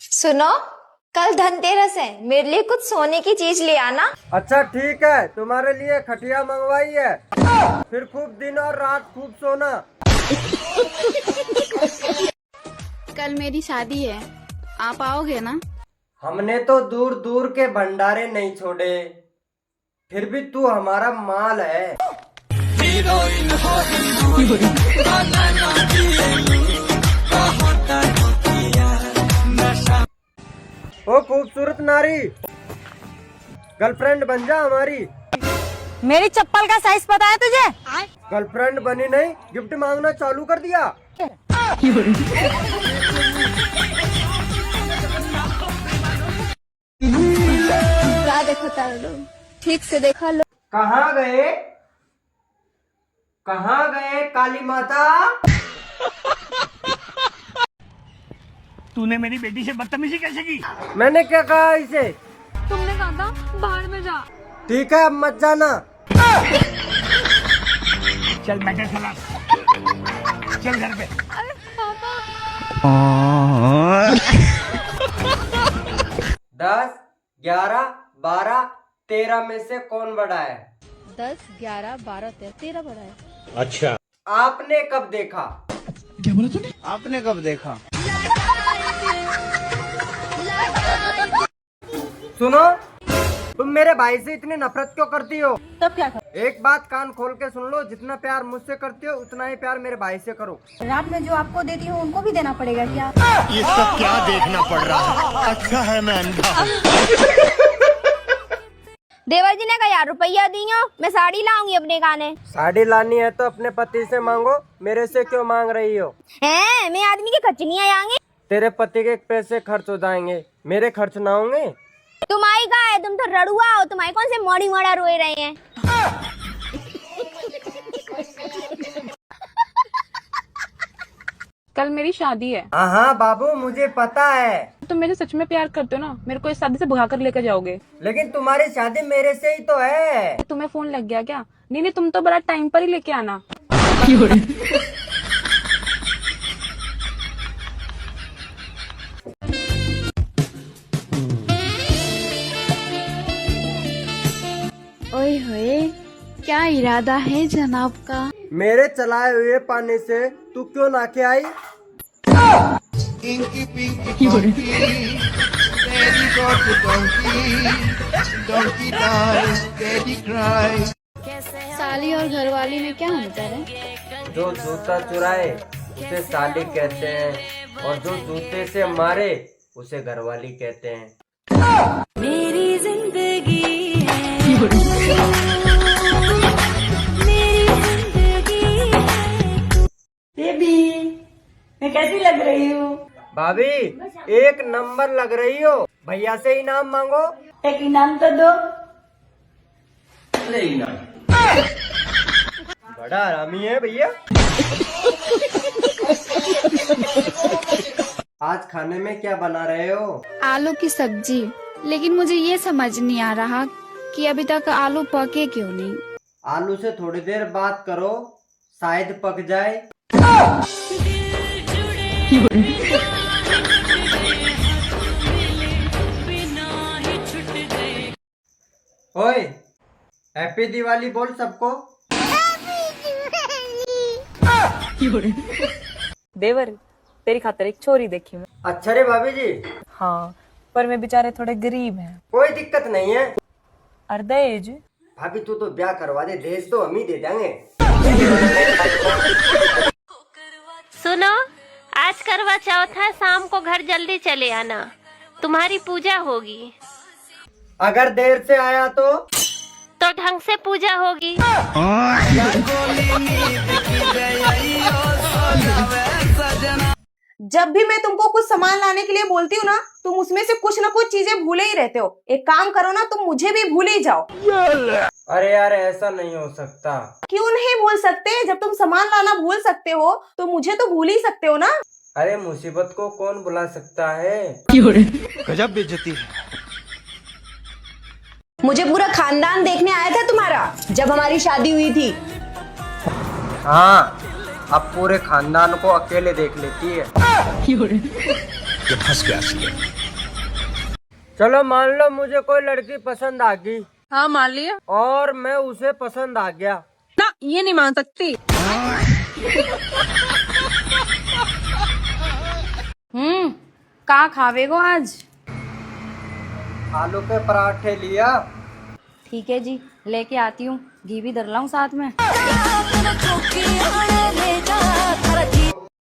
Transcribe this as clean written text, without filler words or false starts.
सुनो, कल धनतेरस है, मेरे लिए कुछ सोने की चीज ले आना। अच्छा ठीक है, तुम्हारे लिए खटिया मंगवाई है, फिर खूब दिन और रात खूब सोना। कल मेरी शादी है, आप आओगे ना? हमने तो दूर दूर के भंडारे नहीं छोड़े, फिर भी तू हमारा माल है। ओ खूबसूरत नारी, गर्लफ्रेंड बन जा हमारी। मेरी चप्पल का साइज पता है तुझे? गर्लफ्रेंड बनी नहीं, गिफ्ट मांगना चालू कर दिया। क्या देखो तारो, ठीक से देखा लो। कहाँ गए, कहाँ गए काली माता? तूने मेरी बेटी से बदतमीजी कैसे की? मैंने क्या कहा इसे? तुमने कहा था बाहर में जा। ठीक है, अब मत जाना। चल मैटर खलास, चल घर पे। अरे पापा। 10, 11, 12, 13 में से कौन बड़ा है? 10, 11, 12, 13 बड़ा है। अच्छा, आपने कब देखा? क्या बोला तूने? आपने कब देखा? सुनो, तुम मेरे भाई से इतनी नफरत क्यों करती हो? तब क्या कर? एक बात कान खोल के सुन लो, जितना प्यार मुझसे करती हो उतना ही प्यार मेरे भाई से करो। रात में जो आपको देती हूँ उनको भी देना पड़ेगा क्या? ये सब क्या देखना पड़ रहा है? अच्छा है मैं अंधा हूँ। देवर जी ने कहा 1000 रुपया दियो, मैं साड़ी लाऊंगी अपने गाने। साड़ी लानी है तो अपने पति से मांगो, मेरे से क्यों मांग रही हो? हैं, मैं आदमी के खर्च नहीं आएंगे। तेरे पति के पैसे खर्च हो जाएंगे, मेरे खर्च ना होंगे। तुम्हारी का है, तुम तो रड़ुआ हो, तुम्हारी कौन से मोड़ी मोड़ा रोए रहे हैं। कल मेरी शादी है। हाँ बाबू, मुझे पता है, तुम मेरे सच में प्यार करते हो ना? मेरे को इस शादी से भगा कर लेकर जाओगे? लेकिन तुम्हारी शादी मेरे से ही तो है। तुम्हें फोन लग गया क्या? नहीं, तुम तो बड़ा टाइम पर ही लेके आना। ओए होए, क्या इरादा है जनाब का? मेरे चलाए हुए पानी से तू क्यों ना के आई? साली और घरवाली में क्या अंतर है? जो जूता चुराए उसे साली कहते हैं, और जो जूते से मारे उसे घरवाली कहते हैं। मेरी जिंदगी है, मेरी जिंदगी है। बेबी, मैं कैसी लग रही हूँ? भाभी, एक नंबर लग रही हो। भैया से इनाम मांगो। एक इनाम तो दो। बड़ा हरामी है भैया। आज खाने में क्या बना रहे हो? आलू की सब्जी, लेकिन मुझे ये समझ नहीं आ रहा कि अभी तक आलू पके क्यों नहीं। आलू से थोड़ी देर बात करो, शायद पक जाए। ओए, हैप्पी दिवाली बोल सबको। देवर, तेरी खातर एक छोरी देखी मैं। अच्छा रे भाभी जी। हाँ, पर मैं बेचारे थोड़े गरीब हैं। कोई दिक्कत नहीं है। और दहेज? भाभी तू तो ब्याह करवा दे, दहेज तो हम ही दे देंगे। सुनो, आज करवा चौथ है, शाम को घर जल्दी चले आना, तुम्हारी पूजा होगी। अगर देर से आया तो ढंग से पूजा होगी। जब भी मैं तुमको कुछ सामान लाने के लिए बोलती हूँ ना, तुम उसमें से कुछ ना कुछ चीजें भूले ही रहते हो। एक काम करो ना, तुम मुझे भी भूल ही जाओ। अरे यार, ऐसा नहीं हो सकता। क्यों नहीं भूल सकते? जब तुम सामान लाना भूल सकते हो तो मुझे तो भूल ही सकते हो ना। अरे मुसीबत को कौन बुला सकता है? गजब बेइज्जती है। मुझे पूरा खानदान देखने आया था तुम्हारा, जब हमारी शादी हुई थी। हाँ, अब पूरे खानदान को अकेले देख लेती है। ये फंस गया सीएम। चलो मान लो मुझे कोई लड़की पसंद आ गई हाँ मान लिया और मैं उसे पसंद आ गया। ना, ये नहीं मान सकती। का खावेगो आज? आलू के पराठे लिया। ठीक है जी, लेके आती हूँ। घी भी धर लाऊं साथ में।